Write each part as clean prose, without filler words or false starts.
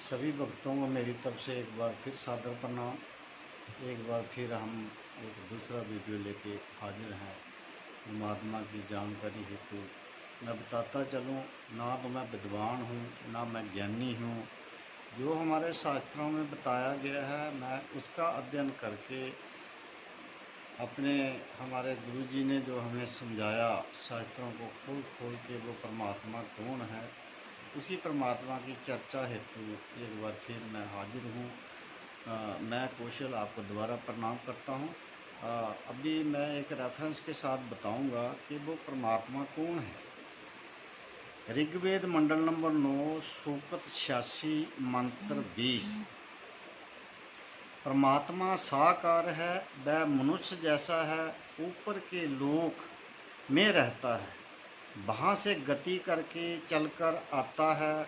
सभी भक्तों को मेरी तरफ से एक बार फिर सादर प्रणाम। एक बार फिर हम एक दूसरा वीडियो लेके हाजिर हैं। परमात्मा की जानकारी हेतु मैं बताता चलूँ, ना तो मैं विद्वान हूँ ना मैं ज्ञानी हूँ। जो हमारे शास्त्रों में बताया गया है मैं उसका अध्ययन करके अपने हमारे गुरु जी ने जो हमें समझाया, शास्त्रों को खोल खोल के वो परमात्मा कौन है, उसी परमात्मा की चर्चा हेतु एक बार फिर मैं हाजिर हूँ। मैं कौशल आपको दोबारा प्रणाम करता हूँ। अभी मैं एक रेफरेंस के साथ बताऊंगा कि वो परमात्मा कौन है। ऋग्वेद मंडल नंबर 9 सूक्त 86 मंत्र 20। परमात्मा साकार है, वह मनुष्य जैसा है, ऊपर के लोक में रहता है, वहाँ से गति करके चलकर आता है,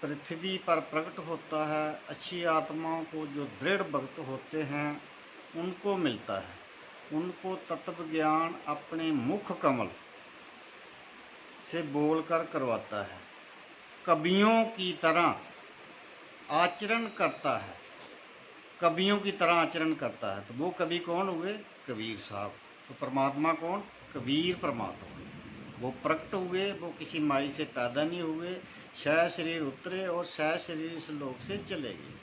पृथ्वी पर प्रकट होता है। अच्छी आत्माओं को जो दृढ़ भक्त होते हैं उनको मिलता है। उनको तत्व ज्ञान अपने मुख कमल से बोलकर करवाता है। कवियों की तरह आचरण करता है, कवियों की तरह आचरण करता है। तो वो कवि कौन हुए? कबीर साहब। तो परमात्मा कौन? कबीर परमात्मा। वो प्रकट हुए, वो किसी माई से पैदा नहीं हुए, सह शरीर उतरे और सह शरीर इस लोक से चले गए।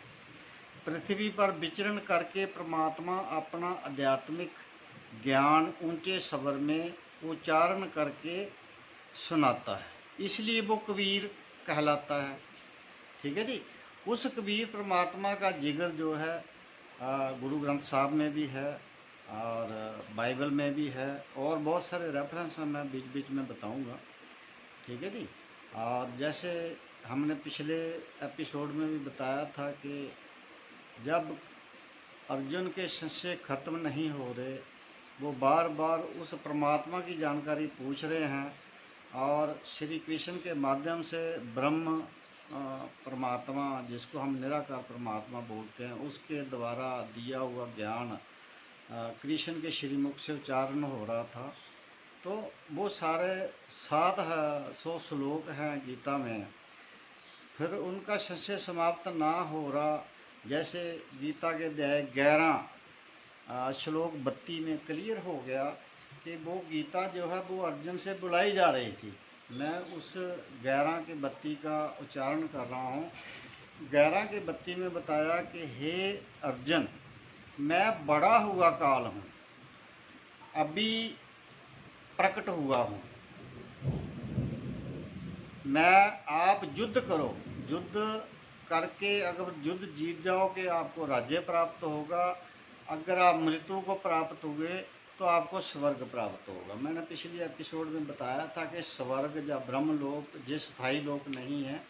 पृथ्वी पर विचरण करके परमात्मा अपना आध्यात्मिक ज्ञान ऊंचे स्वर में उच्चारण करके सुनाता है, इसलिए वो कबीर कहलाता है। ठीक है जी। उस कबीर परमात्मा का जिगर जो है गुरु ग्रंथ साहब में भी है और बाइबल में भी है, और बहुत सारे रेफरेंस मैं बीच बीच में बताऊंगा। ठीक है जी। और जैसे हमने पिछले एपिसोड में भी बताया था कि जब अर्जुन के संशय खत्म नहीं हो रहे, वो बार बार उस परमात्मा की जानकारी पूछ रहे हैं, और श्री कृष्ण के माध्यम से ब्रह्म परमात्मा, जिसको हम निराकार परमात्मा बोलते हैं, उसके द्वारा दिया हुआ ज्ञान कृष्ण के श्रीमुख से उच्चारण हो रहा था। तो वो सारे 700 श्लोक हैं गीता में। फिर उनका संशय समाप्त ना हो रहा, जैसे गीता के अध्याय 11 श्लोक 32 में क्लियर हो गया कि वो गीता जो है वो अर्जुन से बुलाई जा रही थी। मैं उस 11 के 32 का उच्चारण कर रहा हूँ। 11 के 32 में बताया कि हे अर्जुन, मैं बड़ा हुआ काल हूँ, अभी प्रकट हुआ हूँ। मैं आप युद्ध करो, युद्ध करके अगर युद्ध जीत जाओगे आपको राज्य प्राप्त होगा। अगर आप मृत्यु को प्राप्त हुए तो आपको स्वर्ग प्राप्त होगा। मैंने पिछले एपिसोड में बताया था कि स्वर्ग या ब्रह्मलोक जो स्थायी लोक नहीं है,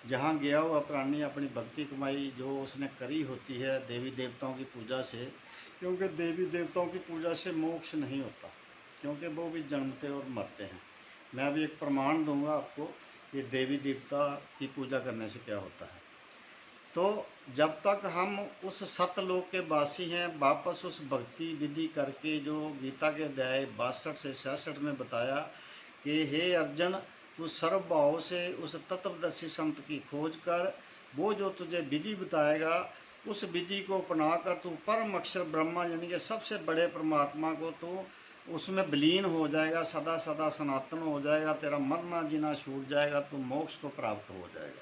जहाँ गया हुआ प्राणी अपनी भक्ति कमाई जो उसने करी होती है देवी देवताओं की पूजा से, क्योंकि देवी देवताओं की पूजा से मोक्ष नहीं होता, क्योंकि वो भी जन्मते और मरते हैं। मैं अभी एक प्रमाण दूंगा आपको कि देवी देवता की पूजा करने से क्या होता है। तो जब तक हम उस सतलोक के वासी हैं, वापस उस भक्ति विधि करके, जो गीता के अध्याय 62 से 66 में बताया कि हे अर्जुन, तू सर्वभाव से उस तत्वदर्शी संत की खोज कर, वो जो तुझे विधि बताएगा उस विधि को अपना कर तू परम अक्षर ब्रह्मा यानी कि सबसे बड़े परमात्मा को तो उसमें विलीन हो जाएगा, सदा सदा सनातन हो जाएगा, तेरा मरना जीना छूट जाएगा, तू मोक्ष को प्राप्त हो जाएगा।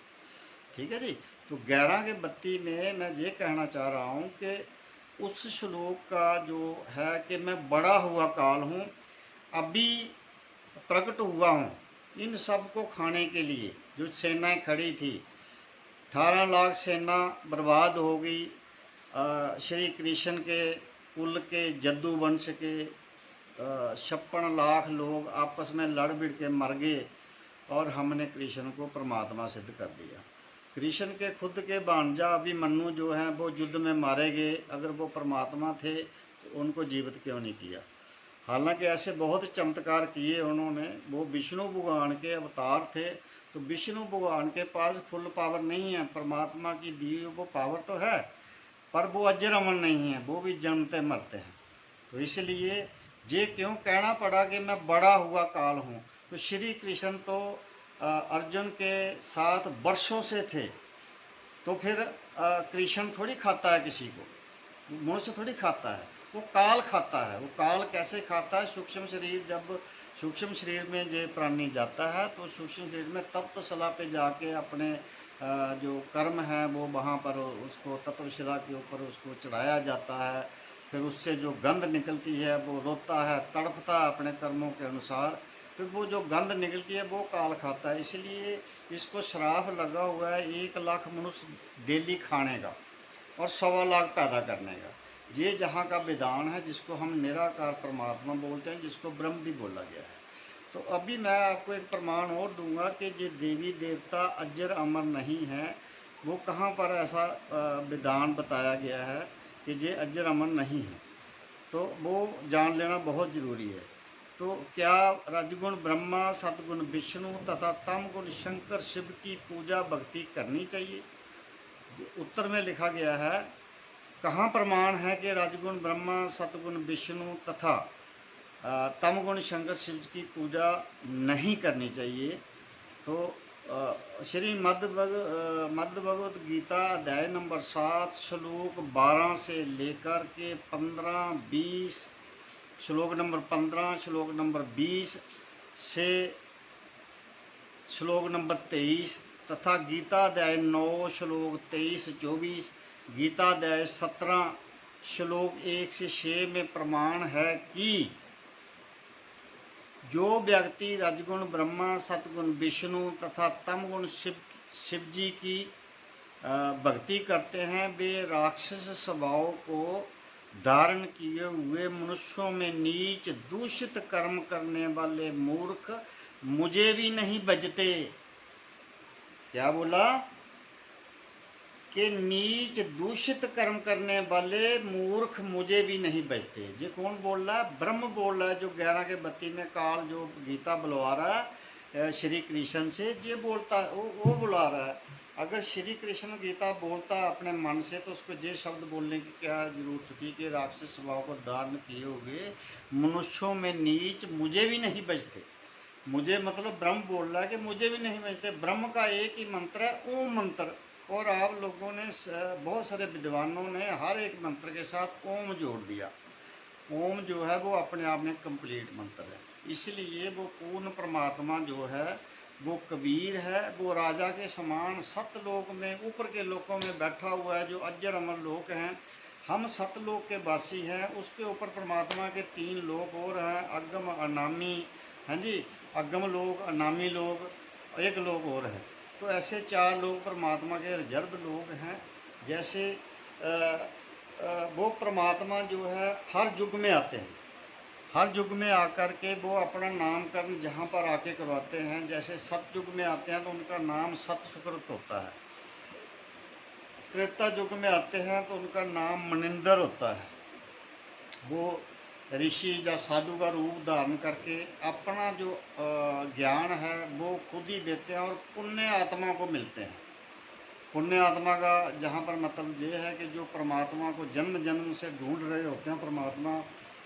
ठीक है जी। तो 11 के 32 में मैं ये कहना चाह रहा हूँ कि उस श्लोक का जो है कि मैं बड़ा हुआ काल हूँ, अभी प्रकट हुआ हूँ इन सब को खाने के लिए। जो सेनाएं खड़ी थी, 18 लाख सेना बर्बाद हो गई। श्री कृष्ण के कुल के जद्दू वंश के 56 लाख लोग आपस में लड़ भिड़ के मर गए, और हमने कृष्ण को परमात्मा सिद्ध कर दिया। कृष्ण के खुद के भांजा अभिमन्यु जो हैं वो युद्ध में मारे गए। अगर वो परमात्मा थे तो उनको जीवित क्यों नहीं किया? हालांकि ऐसे बहुत चमत्कार किए उन्होंने। वो विष्णु भगवान के अवतार थे, तो विष्णु भगवान के पास फुल पावर नहीं है, परमात्मा की दी वो पावर तो है, पर वो अजर अमर नहीं है, वो भी जन्मते मरते हैं। तो इसलिए ये क्यों कहना पड़ा कि मैं बड़ा हुआ काल हूँ? तो श्री कृष्ण तो अर्जुन के साथ वर्षों से थे, तो फिर कृष्ण थोड़ी खाता है किसी को, मनुष्य थोड़ी खाता है, वो काल खाता है। वो काल कैसे खाता है? सूक्ष्म शरीर, जब सूक्ष्म शरीर में ये प्राणी जाता है तो सूक्ष्म शरीर में तप्तशिला पे जाके अपने जो कर्म है वो वहाँ पर उसको तत्वशिला के ऊपर उसको चढ़ाया जाता है। फिर उससे जो गंध निकलती है वो रोता है, तड़पता है अपने कर्मों के अनुसार। फिर वो जो गंध निकलती है वो काल खाता है। इसलिए इसको श्राप लगा हुआ है 1 लाख मनुष्य डेली खाने का और 1.25 लाख पैदा करने का। ये जहाँ का विधान है, जिसको हम निराकार परमात्मा बोलते हैं, जिसको ब्रह्म भी बोला गया है। तो अभी मैं आपको एक प्रमाण और दूंगा कि जो देवी देवता अजर अमर नहीं है, वो कहाँ पर ऐसा विधान बताया गया है कि ये अजर अमर नहीं है, तो वो जान लेना बहुत ज़रूरी है। तो क्या रजगुण ब्रह्मा, सतगुण विष्णु तथा तम गुण शंकर शिव की पूजा भक्ति करनी चाहिए? उत्तर में लिखा गया है, कहाँ प्रमाण है कि रजगुण ब्रह्मा, सतगुण विष्णु तथा तम गुण शंकर शिव की पूजा नहीं करनी चाहिए? तो श्री मध्य भगवत गीता अध्याय नंबर 7 श्लोक 12 से लेकर के 15-20, श्लोक नंबर 15, श्लोक नंबर 20 से श्लोक नंबर 23 तथा गीता अध्याय 9 श्लोक 23-24, गीता अध्याय 17 श्लोक 1 से 6 में प्रमाण है कि जो व्यक्ति रजगुण ब्रह्मा, सतगुण विष्णु तथा तमगुण शिव जी की भक्ति करते हैं, वे राक्षस स्वभाव को धारण किए हुए मनुष्यों में नीच दूषित कर्म करने वाले मूर्ख मुझे भी नहीं बचते। क्या बोला? कि नीच दूषित कर्म करने वाले मूर्ख मुझे भी नहीं बचते। ये कौन बोल रहा है? ब्रह्म बोल रहा है, जो 11 के 32 में काल जो गीता बुलवा रहा है श्री कृष्ण से, ये बोलता है, वो बुला रहा है। अगर श्री कृष्ण गीता बोलता अपने मन से तो उसको ये शब्द बोलने की क्या जरूरत थी कि राक्षस स्वभाव को धारण किए हुए मनुष्यों में नीच मुझे भी नहीं बचते। मुझे मतलब ब्रह्म बोल रहा है कि मुझे भी नहीं बचते। ब्रह्म का एक ही मंत्र है, ओम मंत्र, और आप लोगों ने बहुत सारे विद्वानों ने हर एक मंत्र के साथ ओम जोड़ दिया। ओम जो है वो अपने आप में कंप्लीट मंत्र है, इसलिए वो पूर्ण परमात्मा जो है वो कबीर है। वो राजा के समान सतलोक में, ऊपर के लोकों में बैठा हुआ है, जो अजर अमर लोक हैं। हम सतलोक के वासी हैं, उसके ऊपर परमात्मा के 3 लोक और हैं, अगम अनामी, हाँ जी, अगम लोक, अनामी लोक, एक लोक और है। तो ऐसे 4 लोग परमात्मा के रिजर्व लोग हैं। जैसे वो परमात्मा जो है हर युग में आते हैं, हर युग में आकर के वो अपना नामकरण जहाँ पर आके करवाते हैं। जैसे सतयुग में आते हैं तो उनका नाम सत सुकृत होता है, त्रेता युग में आते हैं तो उनका नाम मनिंदर होता है। वो ऋषि या साधु का रूप धारण करके अपना जो ज्ञान है वो खुद ही देते हैं और पुण्य आत्मा को मिलते हैं। पुण्य आत्मा का जहाँ पर मतलब ये है कि जो परमात्मा को जन्म जन्म से ढूंढ रहे होते हैं, परमात्मा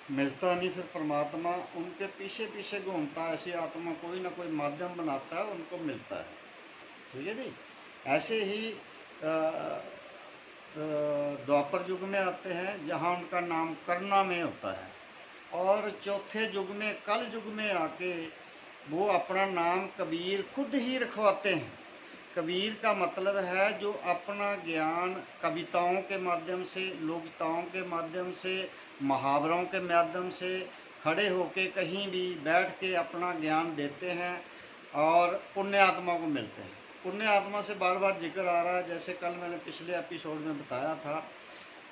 मिलता नहीं, फिर परमात्मा उनके पीछे पीछे घूमता है, ऐसी आत्मा कोई ना कोई माध्यम बनाता है, उनको मिलता है। ठीक है जी। ऐसे ही द्वापर युग में आते हैं जहाँ उनका नाम करुणा में होता है, और चौथे युग में कल युग में आके वो अपना नाम कबीर खुद ही रखवाते हैं। कबीर का मतलब है जो अपना ज्ञान कविताओं के माध्यम से, लोकताओं के माध्यम से, मुहावरों के माध्यम से खड़े होके कहीं भी बैठ के अपना ज्ञान देते हैं और पुण्य आत्मा को मिलते हैं। पुण्य आत्मा से बार बार जिक्र आ रहा है। जैसे कल मैंने पिछले एपिसोड में बताया था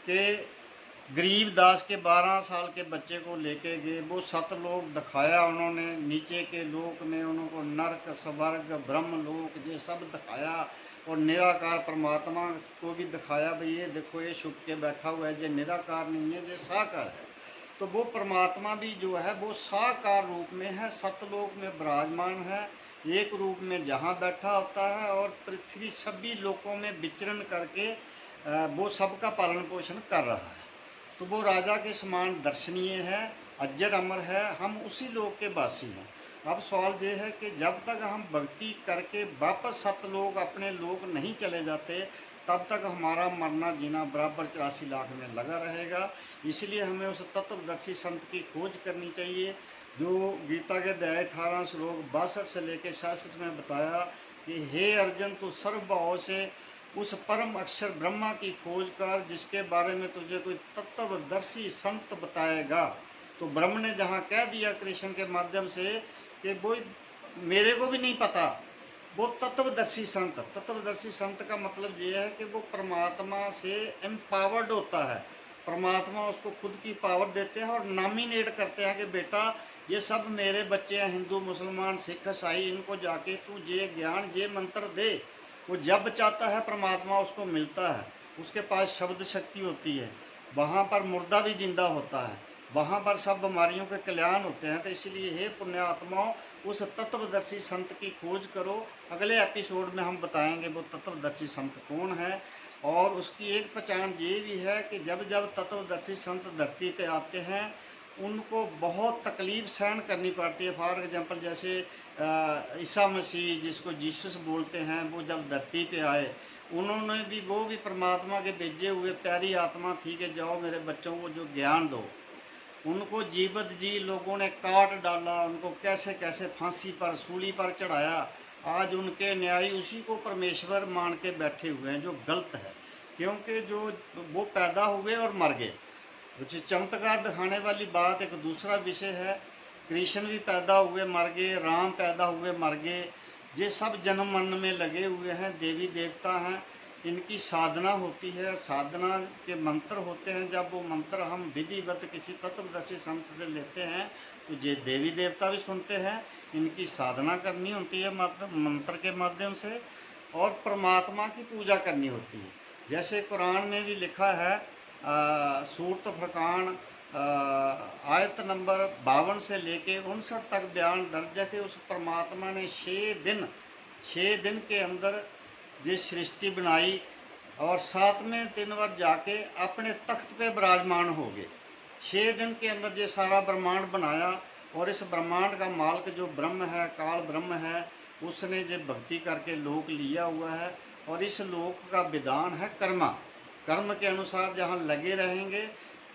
कि गरीब दास के 12 साल के बच्चे को लेके गए, वो 7 लोक दिखाया उन्होंने, नीचे के लोक में उनको नरक, स्वर्ग, ब्रह्म लोक ये सब दिखाया, और निराकार परमात्मा को भी दिखाया, भाई ये देखो ये छुप के बैठा हुआ है, ये निराकार नहीं है, ये साकार है। तो वो परमात्मा भी जो है वो साकार रूप में है, सतलोक में विराजमान है, एक रूप में जहाँ बैठा होता है, और पृथ्वी सभी लोकों में विचरण करके वो सबका पालन पोषण कर रहा है। तो वो राजा के समान दर्शनीय है, अजर अमर है, हम उसी लोक के वासी हैं। अब सवाल ये है कि जब तक हम भक्ति करके वापस सतलोक अपने लोक नहीं चले जाते, तब तक हमारा मरना जीना बराबर 84 लाख में लगा रहेगा। इसलिए हमें उस तत्वदर्शी संत की खोज करनी चाहिए, जो गीता के अध्याय 18 श्लोक 62 से लेकर 66 में बताया कि हे अर्जुन, तू सर्वभाव से उस परम अक्षर ब्रह्मा की खोज कर, जिसके बारे में तुझे कोई तत्वदर्शी संत बताएगा। तो ब्रह्म ने जहाँ कह दिया कृष्ण के माध्यम से कि वो मेरे को भी नहीं पता, वो तत्वदर्शी संत का मतलब ये है कि वो परमात्मा से एम्पावर्ड होता है। परमात्मा उसको खुद की पावर देते हैं और नॉमिनेट करते हैं कि बेटा ये सब मेरे बच्चे हैं, हिंदू मुसलमान सिख ईसाई, इनको जाके तू ये ज्ञान ये मंत्र दे। वो जब चाहता है परमात्मा उसको मिलता है, उसके पास शब्द शक्ति होती है, वहाँ पर मुर्दा भी जिंदा होता है, वहाँ पर सब बीमारियों के कल्याण होते हैं। तो इसलिए हे पुण्यात्माओं, उस तत्वदर्शी संत की खोज करो। अगले एपिसोड में हम बताएंगे वो तत्वदर्शी संत कौन है। और उसकी एक पहचान ये भी है कि जब जब तत्वदर्शी संत धरती पे आते हैं, उनको बहुत तकलीफ सहन करनी पड़ती है। फॉर एग्जांपल जैसे ईसा मसीह, जिसको जीसस बोलते हैं, वो जब धरती पे आए, उन्होंने भी वो भी परमात्मा के भेजे हुए प्यारी आत्मा थी कि जाओ मेरे बच्चों को जो ज्ञान दो। उनको जीवत जी लोगों ने काट डाला, उनको कैसे कैसे फांसी पर सूली पर चढ़ाया। आज उनके न्यायी उसी को परमेश्वर मान के बैठे हुए हैं, जो गलत है, क्योंकि जो वो पैदा हुए और मर गए। कुछ चमत्कार दिखाने वाली बात एक दूसरा विषय है। कृष्ण भी पैदा हुए मर गए, राम पैदा हुए मर गए। ये सब जन्म मन में लगे हुए हैं, देवी देवता हैं, इनकी साधना होती है, साधना के मंत्र होते हैं। जब वो मंत्र हम विधिवत किसी तत्वदर्शी संत से लेते हैं तो ये देवी देवता भी सुनते हैं। इनकी साधना करनी होती है मंत्र के माध्यम से, और परमात्मा की पूजा करनी होती है। जैसे कुरान में भी लिखा है, सूरत फुरकान आयत नंबर 52 से लेके 59 तक बयान दर्ज है कि उस परमात्मा ने 6 दिन के अंदर ये सृष्टि बनाई और 7वें दिन पर जाके अपने तख्त पे विराजमान हो गए। 6 दिन के अंदर ये सारा ब्रह्मांड बनाया, और इस ब्रह्मांड का मालिक जो ब्रह्म है, काल ब्रह्म है, उसने ये भक्ति करके लोक लिया हुआ है। और इस लोक का विधान है कर्म के अनुसार जहाँ लगे रहेंगे,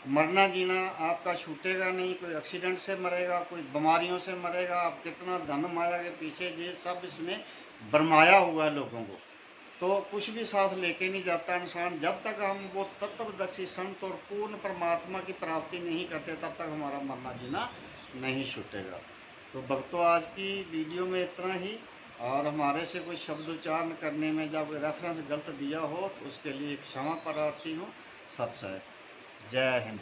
मरना जीना आपका छूटेगा नहीं। कोई एक्सीडेंट से मरेगा, कोई बीमारियों से मरेगा, आप कितना धन माया के पीछे, ये सब इसने भरमाया हुआ है लोगों को। तो कुछ भी साथ लेके नहीं जाता इंसान। जब तक हम वो तत्वदर्शी संत और पूर्ण परमात्मा की प्राप्ति नहीं करते, तब तक हमारा मरना जीना नहीं छूटेगा। तो भक्तों, आज की वीडियो में इतना ही। और हमारे से कोई शब्द उच्चारण करने में जब रेफरेंस गलत दिया हो तो उसके लिए क्षमा प्रार्थी हूँ। सत्सय, जय हिंद।